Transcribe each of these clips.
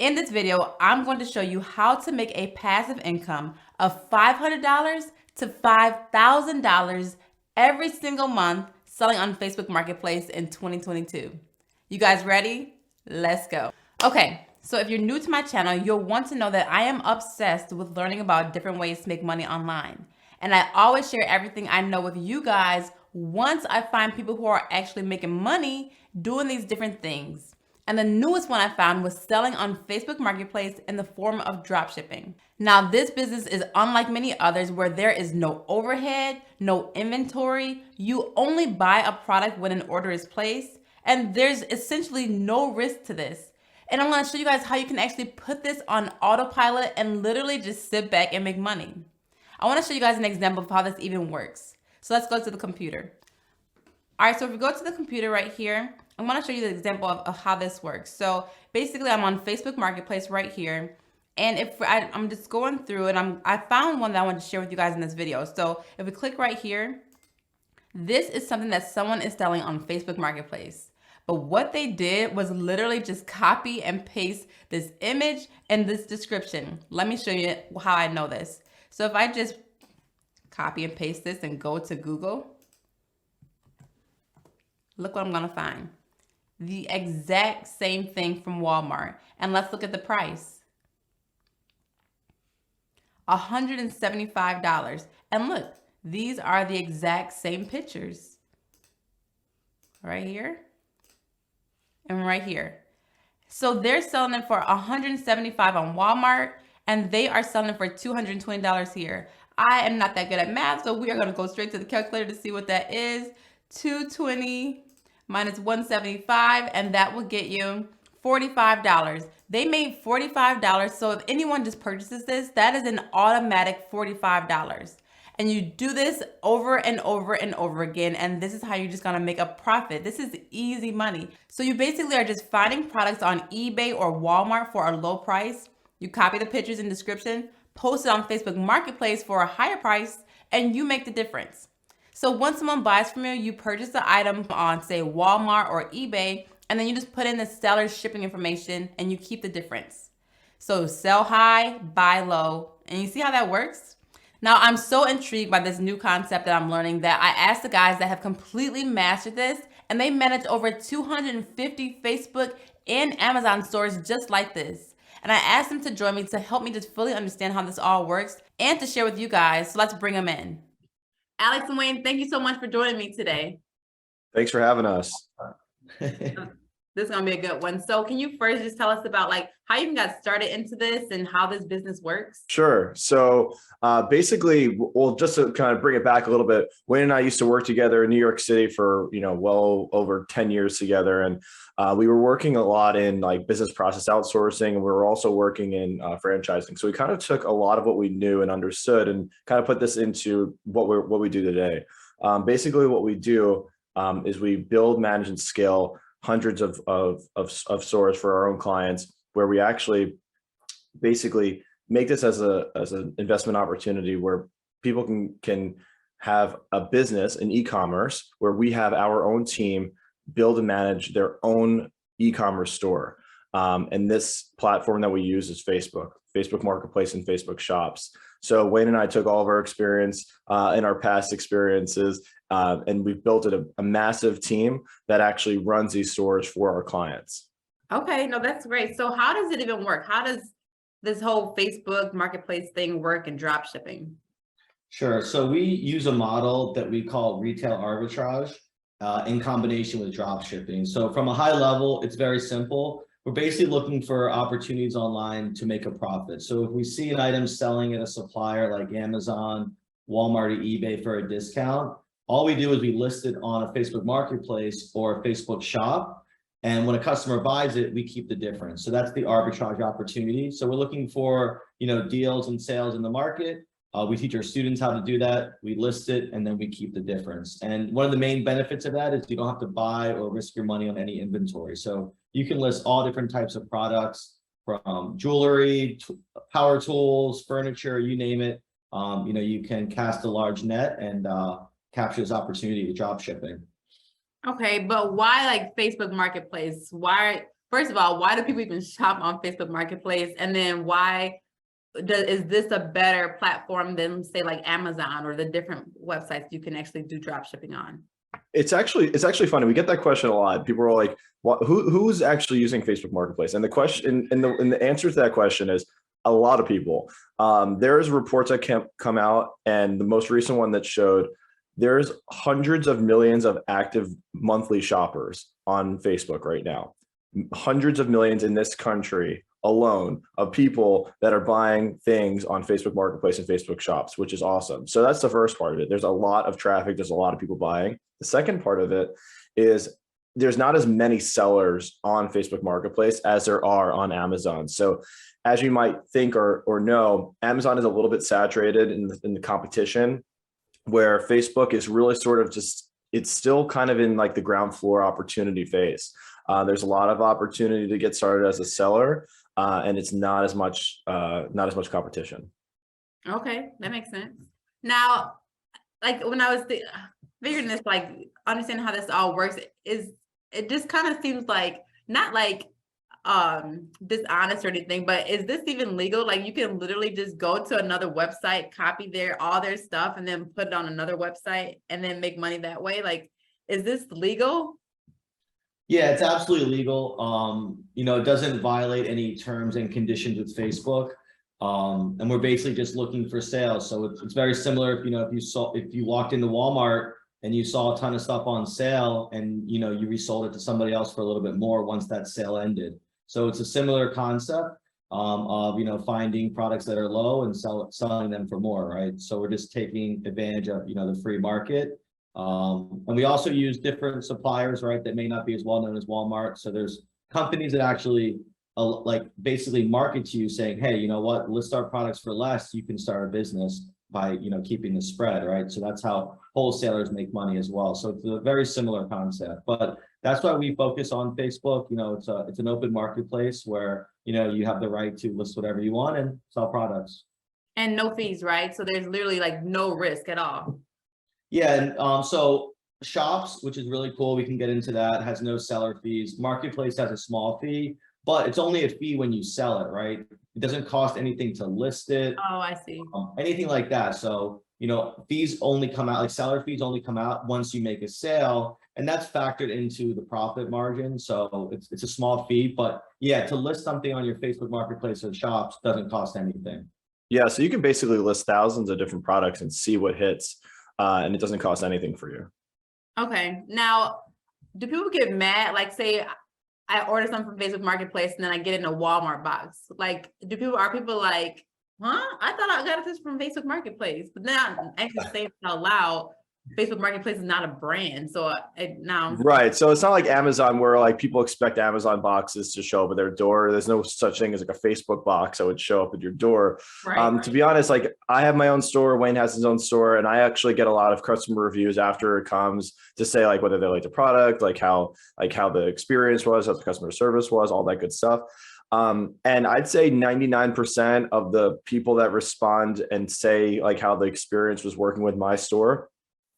In this video, I'm going to show you how to make a passive income of $500 to $5,000 every single month selling on Facebook Marketplace in 2022. You guys ready? Let's go. Okay, so if you're new to my channel, you'll want to know that I am obsessed with learning about different ways to make money online. And I always share everything I know with you guys once I find people who are actually making money doing these different things. And the newest one I found was selling on Facebook Marketplace in the form of dropshipping. Now, this business is unlike many others where there is no overhead, no inventory. You only buy a product when an order is placed, and there's essentially no risk to this. And I'm going to show you guys how you can actually put this on autopilot and literally just sit back and make money. I want to show you guys an example of how this even works. So let's go to the computer. All right, so if we go to the computer right here, I'm going to show you the example of how this works. So basically, I'm on Facebook Marketplace right here. And if I'm just going through and I found one that I want to share with you guys in this video. So if we click right here, this is something that someone is selling on Facebook Marketplace. But what they did was literally just copy and paste this image and this description. Let me show you how I know this. So if I just copy and paste this and go to Google, look what I'm going to find. The exact same thing from Walmart. And let's look at the price. $175. And look, these are the exact same pictures. Right here and right here. So they're selling it for $175 on Walmart, and they are selling it for $220 here. I am not that good at math, so we are going to go straight to the calculator to see what that is. 220 minus 175, and that will get you $45. They made $45, so if anyone just purchases this, that is an automatic $45. And you do this over and over and over again, and this is how you're just gonna make a profit. This is easy money. So you basically are just finding products on eBay or Walmart for a low price. You copy the pictures and description, post it on Facebook Marketplace for a higher price, and you make the difference. So once someone buys from you, you purchase the item on, say, Walmart or eBay, and then you just put in the seller's shipping information and you keep the difference. So sell high, buy low, and you see how that works? Now, I'm so intrigued by this new concept that I'm learning that I asked the guys that have completely mastered this, and they manage over 250 Facebook and Amazon stores just like this. And I asked them to join me to help me just fully understand how this all works and to share with you guys. So let's bring them in. Alex and Wayne, thank you so much for joining me today. Thanks for having us. This is gonna be a good one. So can you first just tell us about how you even got started into this and how this business works? Sure. So basically, well, just to kind of bring it back a little bit, Wayne and I used to work together in New York City for, well over 10 years together. And we were working a lot in business process outsourcing, and we were also working in franchising. So we kind of took a lot of what we knew and understood and kind of put this into what we do today. Basically, what we do is we build, manage, and scale hundreds of stores for our own clients, where we actually basically make this as an investment opportunity where people can have a business in e-commerce where we have our own team build and manage their own e-commerce store. And this platform that we use is Facebook Marketplace and Facebook Shops. So Wayne and I took all of our experience in our past experiences, and we've built a massive team that actually runs these stores for our clients. Okay, no, that's great. So how does it even work? How does this whole Facebook Marketplace thing work in drop shipping? Sure. So we use a model that we call retail arbitrage in combination with drop shipping. So from a high level, it's very simple. We're basically looking for opportunities online to make a profit. So if we see an item selling at a supplier like Amazon, Walmart, or eBay for a discount, all we do is we list it on a Facebook Marketplace or a Facebook Shop. And when a customer buys it, we keep the difference. So that's the arbitrage opportunity. So we're looking for, deals and sales in the market. We teach our students how to do that. We list it, and then we keep the difference. And one of the main benefits of that is you don't have to buy or risk your money on any inventory. So you can list all different types of products, from jewelry, power tools, furniture, you name it. You can cast a large net and capture this opportunity to drop shipping. Okay, but why Facebook Marketplace? Why first of all, why do people even shop on Facebook Marketplace? And then is this a better platform than say like Amazon or the different websites you can actually do drop shipping on? It's actually funny. We get that question a lot. People are like, who's actually using Facebook Marketplace? And the question and the answer to that question is a lot of people. There's reports that come out, and the most recent one that showed there's hundreds of millions of active monthly shoppers on Facebook right now. Hundreds of millions in this country alone of people that are buying things on Facebook Marketplace and Facebook Shops, which is awesome. So that's the first part of it. There's a lot of traffic. There's a lot of people buying. The second part of it is there's not as many sellers on Facebook Marketplace as there are on Amazon. So as you might think or know, Amazon is a little bit saturated in the competition, where Facebook is really sort of just, it's still kind of in like the ground floor opportunity phase. There's a lot of opportunity to get started as a seller, and it's not as much competition. Okay, that makes sense. Now, like when I was figuring this, like understanding how this all works, it just kind of seems like not like dishonest or anything, but is this even legal? Like you can literally just go to another website, copy all their stuff, and then put it on another website and then make money that way. Like, is this legal? Yeah, it's absolutely legal. It doesn't violate any terms and conditions with Facebook. And we're basically just looking for sales. So it's very similar. If you walked into Walmart and you saw a ton of stuff on sale and, you resold it to somebody else for a little bit more once that sale ended. So it's a similar concept of, finding products that are low and selling them for more, right? So we're just taking advantage of, the free market. And we also use different suppliers, right, that may not be as well known as Walmart. So there's companies that actually basically market to you saying, hey, you know what, list our products for less, you can start a business by, keeping the spread, right? So that's how wholesalers make money as well. So it's a very similar concept, but that's why we focus on Facebook. It's an open marketplace where, you have the right to list whatever you want and sell products. And no fees, right? So there's literally like no risk at all. Yeah, and so Shops, which is really cool, we can get into that, has no seller fees. Marketplace has a small fee, but it's only a fee when you sell it, right? It doesn't cost anything to list it. Oh, I see. Anything like that. So, fees only come out, like seller fees only come out once you make a sale, and that's factored into the profit margin. So it's a small fee, but yeah, to list something on your Facebook Marketplace or Shops doesn't cost anything. Yeah, so you can basically list thousands of different products and see what hits. And it doesn't cost anything for you. Okay. Now, do people get mad? Like, say I order something from Facebook Marketplace and then I get it in a Walmart box. Like, are people like, huh? I thought I got this from Facebook Marketplace, but then I'm actually saying it out loud. Facebook Marketplace is not a brand, so now right. So it's not like Amazon where like people expect Amazon boxes to show up at their door. There's no such thing as like a Facebook box that would show up at your door. Right. To be honest, like I have my own store, Wayne has his own store, and I actually get a lot of customer reviews after it comes to say like whether they like the product, like how the experience was, how the customer service was, all that good stuff. And I'd say 99% of the people that respond and say like how the experience was working with my store,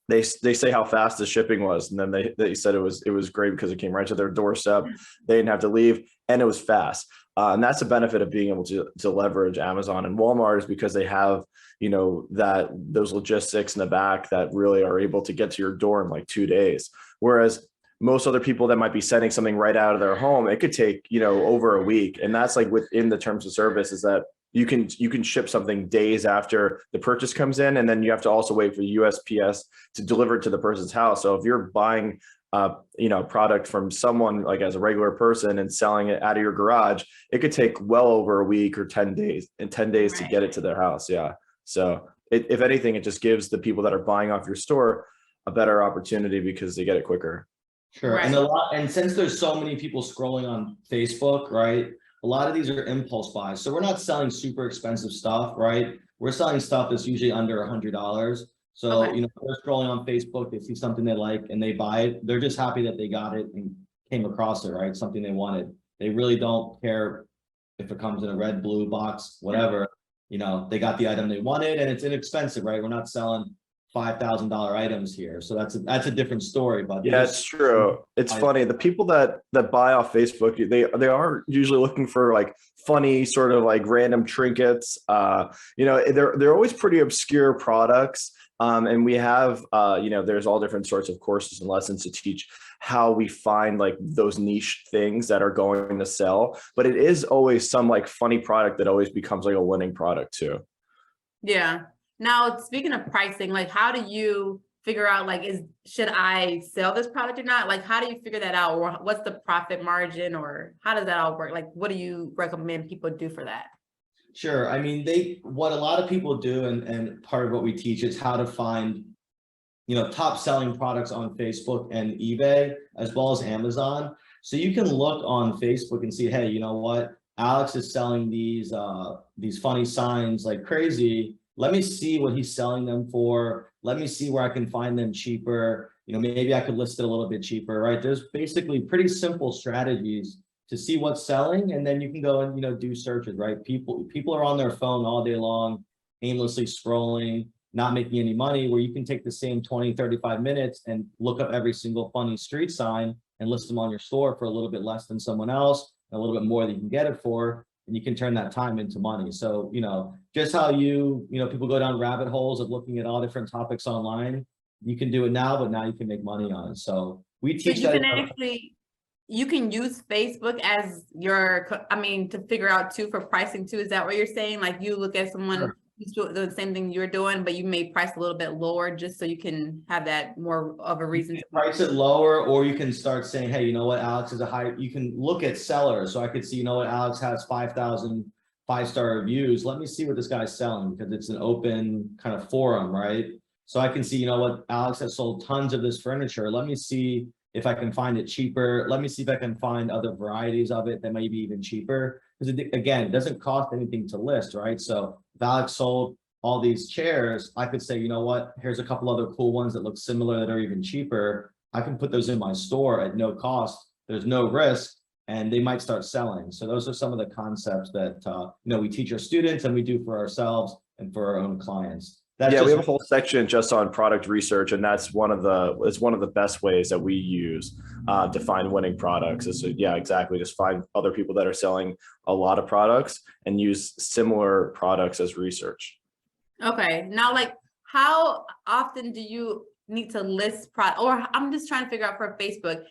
they say how fast the shipping was, and then they said it was great because it came right to their doorstep. They didn't have to leave, and it was fast. And that's the benefit of being able to leverage Amazon and Walmart, is because they have those logistics in the back that really are able to get to your door in like 2 days. Whereas most other people that might be sending something right out of their home, it could take over a week, and that's like within the terms of service is that you can ship something days after the purchase comes in, and then you have to also wait for USPS to deliver it to the person's house. So if you're buying product from someone like as a regular person and selling it out of your garage, it could take well over a week or 10 days to get it to their house. Yeah. So if anything, it just gives the people that are buying off your store a better opportunity because they get it quicker. Sure. Right. And since there's so many people scrolling on Facebook, right? A lot of these are impulse buys. So we're not selling super expensive stuff, right? We're selling stuff that's usually under $100. So, okay. They're scrolling on Facebook, they see something they like and they buy it. They're just happy that they got it and came across it, right? Something they wanted. They really don't care if it comes in a red, blue box, whatever. They got the item they wanted and it's inexpensive, right? We're not selling $5,000 items here. So that's a different story. But yeah, it's true. It's funny. The people that buy off Facebook, they are usually looking for like funny sort of like random trinkets. You know, they're always pretty obscure products. And we have, you know, there's all different sorts of courses and lessons to teach how we find like those niche things that are going to sell. But it is always some like funny product that always becomes like a winning product too. Yeah. Now, speaking of pricing, like how do you figure out like should I sell this product or not? Like how do you figure that out? Or what's the profit margin, or how does that all work? Like what do you recommend people do for that? Sure. I mean, what a lot of people do, and part of what we teach is how to find, you know, top selling products on Facebook and eBay, as well as Amazon. So you can look on Facebook and see, hey, you know what? Alex is selling these funny signs like crazy. Let me see what he's selling them for. Let me see where I can find them cheaper. You know, maybe I could list it a little bit cheaper, right? There's basically pretty simple strategies to see what's selling, and then you can go and, you know, do searches, right? People are on their phone all day long, aimlessly scrolling, not making any money, where you can take the same 20, 35 minutes and look up every single funny street sign and list them on your store for a little bit less than someone else, and a little bit more than you can get it for, and you can turn that time into money. So, you know, just how you know, people go down rabbit holes of looking at all different topics online, you can do it now, but now you can make money on it. So we teach So you can use Facebook as to figure out too for pricing too. Is that what you're saying? Like you look at someone Sure. who's doing the same thing you're doing, but you may price a little bit lower just so you can have that more of a reason to price it lower, or you can start saying, hey, you know what, Alex is you can look at sellers. So I could see, you know what, Alex has 5,000 5-star reviews. Let me see what this guy's selling, because it's an open kind of forum, right? So I can see, you know what, Alex has sold tons of this furniture. Let me see if I can find it cheaper. Let me see if I can find other varieties of it that may be even cheaper. Because again, it doesn't cost anything to list, right? So if Alex sold all these chairs, I could say, you know what, here's a couple other cool ones that look similar that are even cheaper. I can put those in my store at no cost. There's no risk, and they might start selling. So those are some of the concepts that you know, we teach our students and we do for ourselves and for our own clients. We have a whole section just on product research, and that's one of the best ways that we use to find winning products. Is exactly, just find other people that are selling a lot of products and use similar products as research. Okay, now like how often do you need to list product? Or I'm just trying to figure out for Facebook,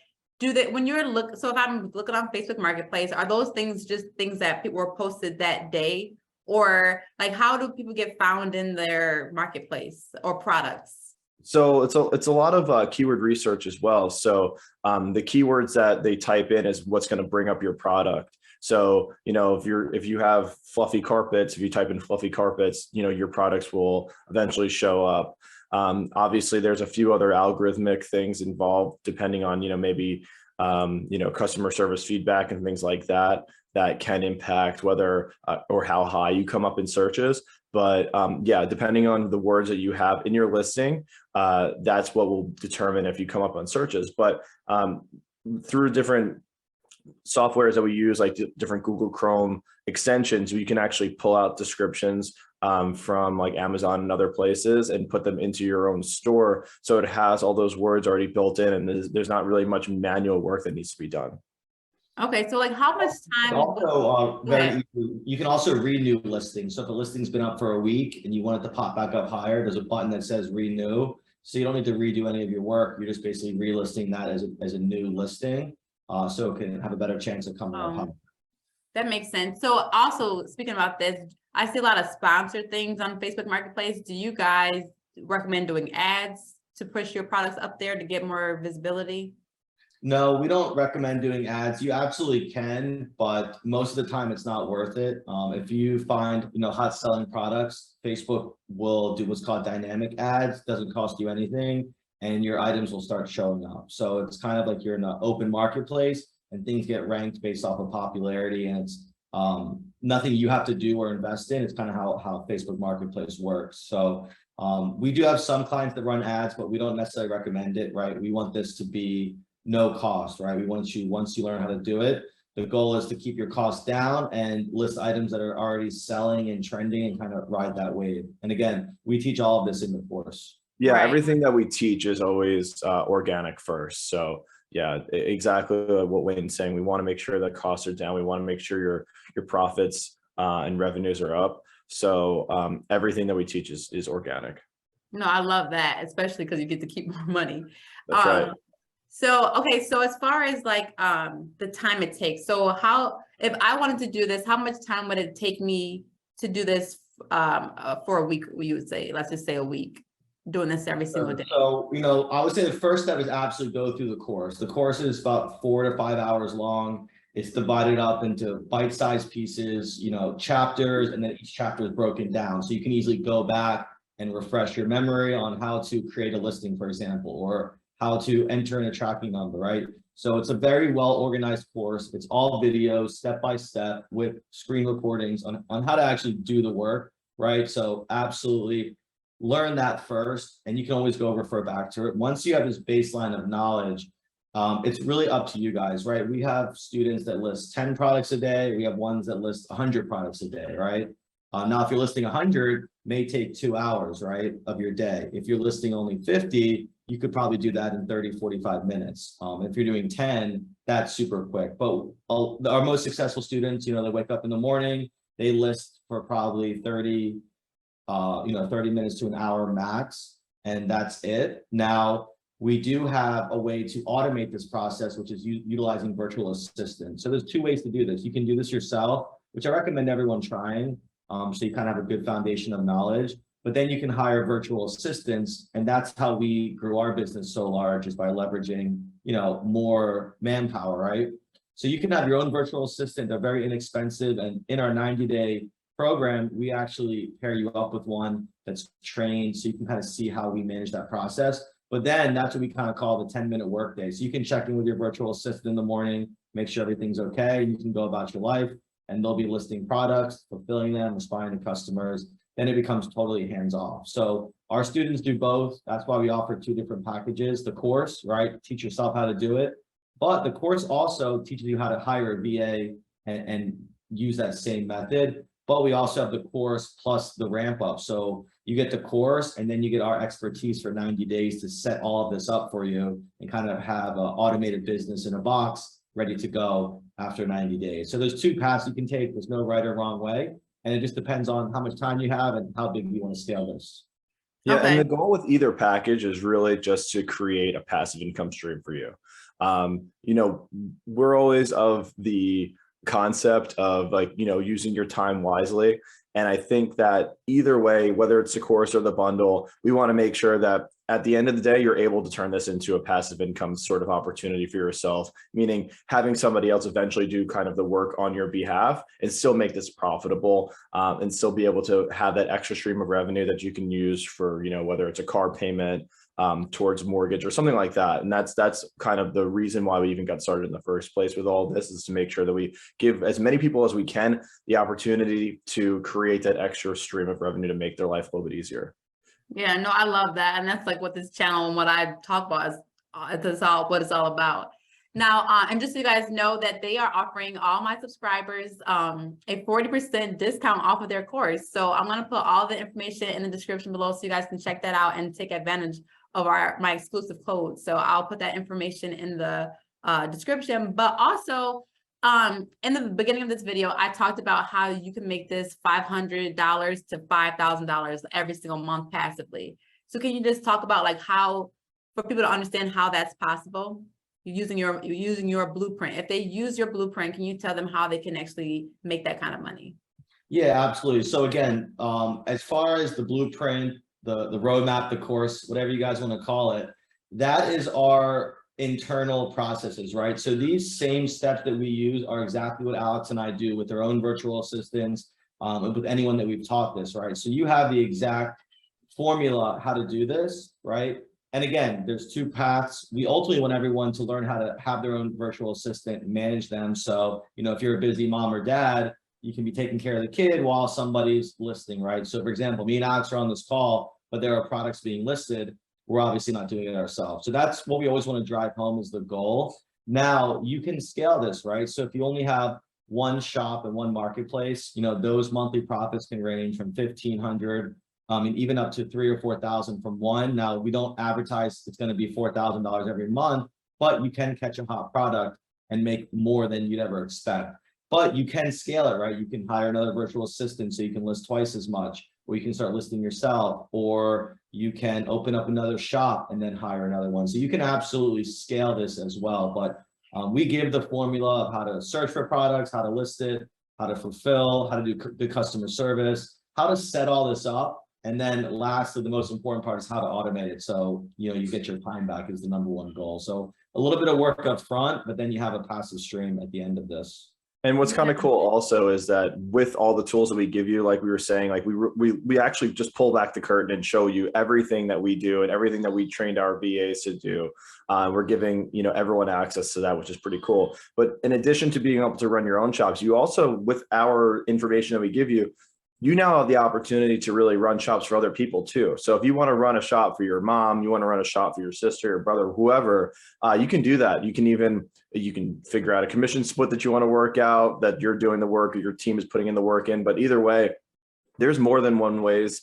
when you're so if I'm looking on Facebook Marketplace, are those things just things that people were posted that day? Or like how do people get found in their marketplace or products? So it's a lot of keyword research as well. So the keywords that they type in is what's going to bring up your product. So, you know, if you have fluffy carpets, if you type in fluffy carpets, you know, your products will eventually show up. Obviously, there's a few other algorithmic things involved, depending on, you know, maybe, you know, customer service feedback and things like that can impact whether or how high you come up in searches. But depending on the words that you have in your listing, that's what will determine if you come up on searches. But through different softwares that we use, like different Google Chrome extensions, you can actually pull out descriptions from like Amazon and other places and put them into your own store. So it has all those words already built in, and there's not really much manual work that needs to be done. Okay, so like how much time? Also, you can also renew listings. So if a listing's been up for a week and you want it to pop back up higher, there's a button that says renew. So you don't need to redo any of your work. You're just basically relisting that as a new listing. So it can have a better chance of coming up higher. That makes sense. So also speaking about this, I see a lot of sponsored things on Facebook Marketplace. Do you guys recommend doing ads to push your products up there to get more visibility? No, we don't recommend doing ads. You absolutely can, but most of the time it's not worth it. If you find, you know, hot selling products, Facebook will do what's called dynamic ads. Doesn't cost you anything, and your items will start showing up. So it's kind of like you're in an open marketplace and things get ranked based off of popularity, and it's nothing you have to do or invest in. It's kind of how Facebook Marketplace works. So we do have some clients that run ads, but we don't necessarily recommend it, right? We want this to be no cost, right? We want you, once you learn how to do it, the goal is to keep your costs down and list items that are already selling and trending and kind of ride that wave. And again, we teach all of this in the course. Yeah, Right. everything that we teach is always organic first. So yeah, exactly what Wayne's saying. We want to make sure that costs are down. We want to make sure your profits and revenues are up. So everything that we teach is organic. No, I love that, especially because you get to keep more money. That's right. So okay, so as far as like the time it takes, so how if I wanted to do this, how much time would it take me to do this for a week? We would say, let's just say a week, doing this every single day. So, I would say the first step is absolutely go through the course. The course is about 4 to 5 hours long. It's divided up into bite-sized pieces, chapters, and then each chapter is broken down. So you can easily go back and refresh your memory on how to create a listing, for example, or how to enter in a tracking number, right? So it's a very well-organized course. It's all videos, step-by-step, with screen recordings on how to actually do the work, right? So absolutely learn that first, and you can always go refer back to it. Once you have this baseline of knowledge, it's really up to you guys, right? We have students that list 10 products a day. We have ones that list 100 products a day, right? Now, if you're listing 100, may take 2 hours, right, of your day. If you're listing only 50, you could probably do that in 30, 45 minutes. If you're doing 10, that's super quick. But our most successful students, they wake up in the morning, they list for probably 30 minutes to an hour max, and that's it. Now, we do have a way to automate this process, which is utilizing virtual assistants. So there's 2 ways to do this. You can do this yourself, which I recommend everyone trying. So you kind of have a good foundation of knowledge, but then you can hire virtual assistants. And that's how we grew our business so large, is by leveraging, more manpower, right? So you can have your own virtual assistant. They're very inexpensive. And in our 90-day program, we actually pair you up with one that's trained, so you can kind of see how we manage that process. But then that's what we kind of call the 10-minute workday. So you can check in with your virtual assistant in the morning, make sure everything's okay. You can go about your life, and they'll be listing products, fulfilling them, responding to customers. Then it becomes totally hands-off. So our students do both. That's why we offer 2 different packages. The course, right? Teach yourself how to do it. But the course also teaches you how to hire a VA and use that same method. But we also have the course plus the ramp up. So you get the course, and then you get our expertise for 90 days to set all of this up for you and kind of have an automated business in a box ready to go after 90 days. So there's 2 paths you can take. There's no right or wrong way. And it just depends on how much time you have and how big you want to scale this. Yeah, Okay. and the goal with either package is really just to create a passive income stream for you. We're always of the concept of using your time wisely. And I think that either way, whether it's the course or the bundle, we want to make sure that at the end of the day, you're able to turn this into a passive income sort of opportunity for yourself, meaning having somebody else eventually do kind of the work on your behalf and still make this profitable, and still be able to have that extra stream of revenue that you can use for, whether it's a car payment, towards mortgage or something like that. And that's kind of the reason why we even got started in the first place with all this, is to make sure that we give as many people as we can the opportunity to create that extra stream of revenue to make their life a little bit easier. Yeah, no, I love that. And that's like what this channel and what I talk about is what it's all about. Now, and just so you guys know that they are offering all my subscribers a 40% discount off of their course. So I'm going to put all the information in the description below so you guys can check that out and take advantage of my exclusive code. So I'll put that information in the description. But also, in the beginning of this video, I talked about how you can make this $500 to $5,000 every single month passively. So can you just talk about how, for people to understand how that's possible? You're using your blueprint. If they use your blueprint, can you tell them how they can actually make that kind of money? Yeah, absolutely. So again, as far as the blueprint, the roadmap, the course, whatever you guys want to call it, that is our internal processes, right? So these same steps that we use are exactly what Alex and I do with our own virtual assistants, and with anyone that we've taught this, right? So you have the exact formula how to do this, right? And again, there's 2 paths. We ultimately want everyone to learn how to have their own virtual assistant and manage them. So, if you're a busy mom or dad, you can be taking care of the kid while somebody's listing, right? So for example, me and Alex are on this call, but there are products being listed. We're obviously not doing it ourselves. So that's what we always want to drive home, is the goal. Now you can scale this, right? So if you only have one shop and one marketplace, those monthly profits can range from $1,500 And even up to 3,000 or 4,000 from one. Now we don't advertise it's going to be $4,000 every month, but you can catch a hot product and make more than you'd ever expect. But you can scale it, right? You can hire another virtual assistant so you can list twice as much, or you can start listing yourself, or you can open up another shop and then hire another one. So you can absolutely scale this as well. But we give the formula of how to search for products, how to list it, how to fulfill, how to do good customer service, how to set all this up. And then lastly, the most important part is how to automate it. So, you get your time back is the #1 goal. So a little bit of work up front, but then you have a passive stream at the end of this. And what's kind of cool also is that with all the tools that we give you, like we were saying, like we actually just pull back the curtain and show you everything that we do and everything that we trained our VAs to do. We're giving, everyone access to that, which is pretty cool. But in addition to being able to run your own shops, you also, with our information that we give you, you now have the opportunity to really run shops for other people too. So if you want to run a shop for your mom, you want to run a shop for your sister or brother, whoever, you can do that. You can figure out a commission split that you want to work out, that you're doing the work or your team is putting in the work in. But either way, there's more than one ways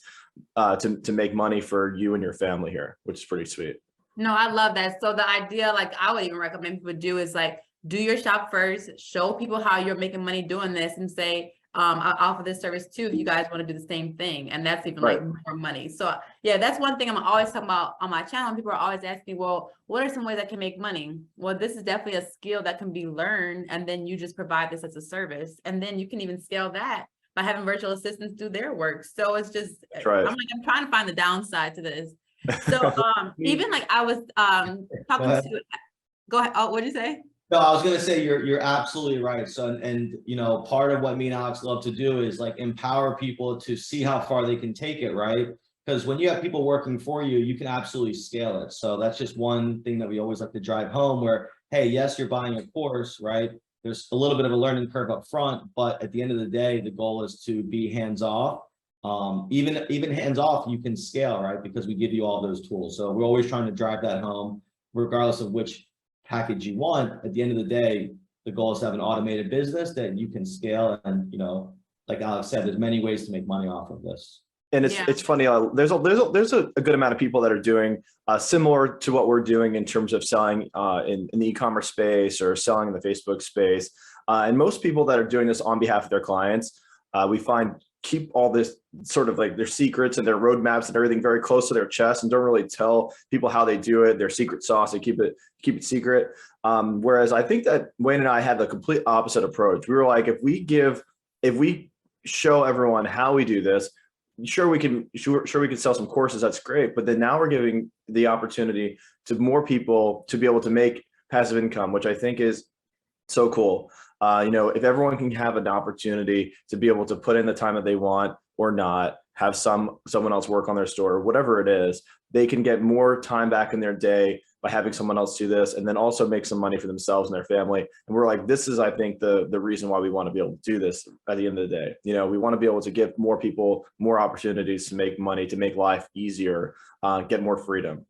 to make money for you and your family here, which is pretty sweet. No, I love that. So the idea, like I would even recommend people do is like, do your shop first, show people how you're making money doing this and say, I offer this service too if you guys want to do the same thing, and that's even like more money. So yeah, that's one thing I'm always talking about on my channel. People are always asking me, well, what are some ways I can make money? Well, this is definitely a skill that can be learned, and then you just provide this as a service, and then you can even scale that by having virtual assistants do their work. So it's just I'm trying to find the downside to this. So even like I was talking to go ahead. Oh, what'd you say? No, I was gonna say you're absolutely right. So and part of what me and Alex love to do is like empower people to see how far they can take it, right? Because when you have people working for you, you can absolutely scale it. So that's just one thing that we always like to drive home where, hey, yes, you're buying a course, right? There's a little bit of a learning curve up front, but at the end of the day, the goal is to be hands-off. Even hands-off, you can scale, right? Because we give you all those tools. So we're always trying to drive that home, regardless of which package you want. At the end of the day, the goal is to have an automated business that you can scale. And like Alex said, there's many ways to make money off of this. And it's funny. There's a good amount of people that are doing similar to what we're doing in terms of selling in the e-commerce space or selling in the Facebook space. And most people that are doing this on behalf of their clients, we find keep all this sort of like their secrets and their roadmaps and everything very close to their chest and don't really tell people how they do it, their secret sauce, they keep it secret. Whereas I think that Wayne and I had the complete opposite approach. We were like, if we show everyone how we do this, sure we can sell some courses, that's great. But then now we're giving the opportunity to more people to be able to make passive income, which I think is so cool. If everyone can have an opportunity to be able to put in the time that they want or not, have someone else work on their store, whatever it is, they can get more time back in their day by having someone else do this, and then also make some money for themselves and their family. And we're like, this is, I think, the reason why we want to be able to do this at the end of the day. We want to be able to give more people more opportunities to make money, to make life easier, get more freedom.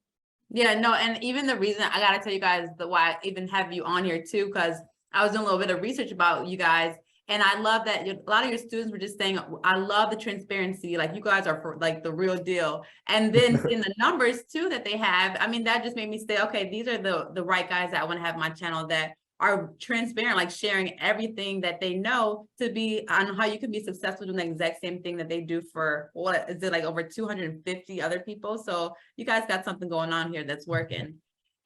Yeah, no, and even the reason I got to tell you guys why I even have you on here too, because I was doing a little bit of research about you guys, and I love that a lot of your students were just saying, I love the transparency, like you guys are for like the real deal. And then in the numbers too that they have, I mean, that just made me say, okay, these are the right guys that I want to have on my channel that are transparent, like sharing everything that they know to be on how you can be successful doing the exact same thing that they do for, what is it, like over 250 other people. So you guys got something going on here that's working.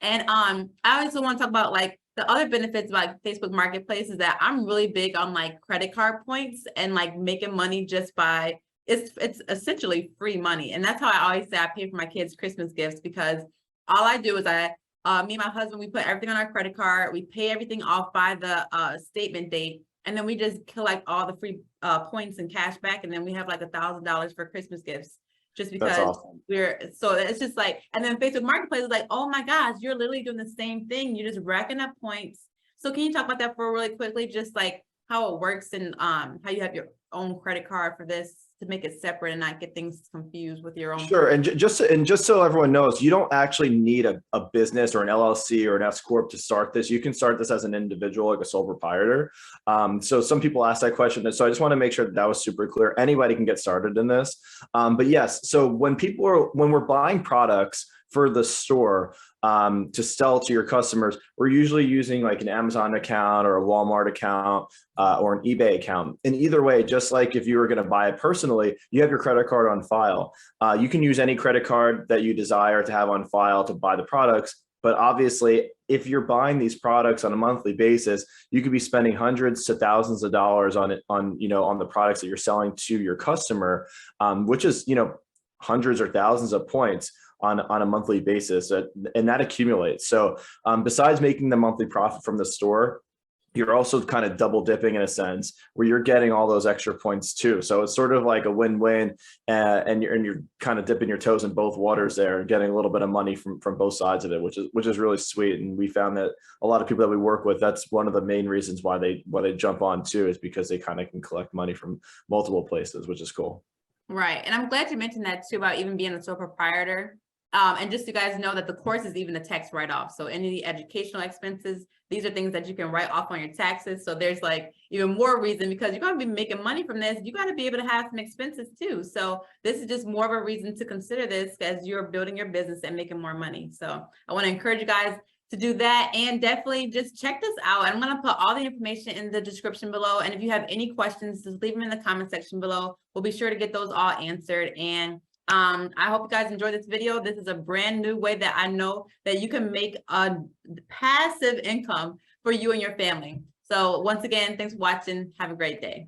And I also want to talk about like the other benefits about Facebook Marketplace is that I'm really big on like credit card points and like making money just by, it's essentially free money. And that's how I always say I pay for my kids' Christmas gifts, because all I do is me and my husband, we put everything on our credit card, we pay everything off by the statement date, and then we just collect all the free points and cash back, and then we have like $1,000 for Christmas gifts. Just because awesome. so it's just like, and then Facebook Marketplace is like, oh my gosh, you're literally doing the same thing. You're just racking up points. So can you talk about that for really quickly, just like how it works and how you have your own credit card for this to make it separate and not get things confused with your own? Sure. And just so everyone knows, you don't actually need a business or an LLC or an S corp to start this. You can start this as an individual, like a sole proprietor. So some people ask that question, so I just want to make sure that was super clear. Anybody can get started in this. But yes, so when we're buying products for the store to sell to your customers, we're usually using like an Amazon account or a Walmart account or an eBay account. And either way, just like if you were going to buy it personally, you have your credit card on file. You can use any credit card that you desire to have on file to buy the products. But obviously, if you're buying these products on a monthly basis, you could be spending hundreds to thousands of dollars on the products that you're selling to your customer, which is, hundreds or thousands of points on a monthly basis, and that accumulates. So besides making the monthly profit from the store, you're also kind of double dipping in a sense where you're getting all those extra points too. So it's sort of like a win-win, and you're kind of dipping your toes in both waters there and getting a little bit of money from both sides of it, which is really sweet. And we found that a lot of people that we work with, that's one of the main reasons why they jump on too, is because they kind of can collect money from multiple places, which is cool. Right. And I'm glad you mentioned that too, about even being a sole proprietor. And just so you guys know that the course is even a tax write-off. So any of the educational expenses, these are things that you can write off on your taxes. So there's like even more reason, because you're going to be making money from this. You got to be able to have some expenses too. So this is just more of a reason to consider this as you're building your business and making more money. So I want to encourage you guys to do that, and definitely just check this out. I'm going to put all the information in the description below. And if you have any questions, just leave them in the comment section below. We'll be sure to get those all answered. And I hope you guys enjoyed this video. This is a brand new way that I know that you can make a passive income for you and your family. So once again, thanks for watching. Have a great day.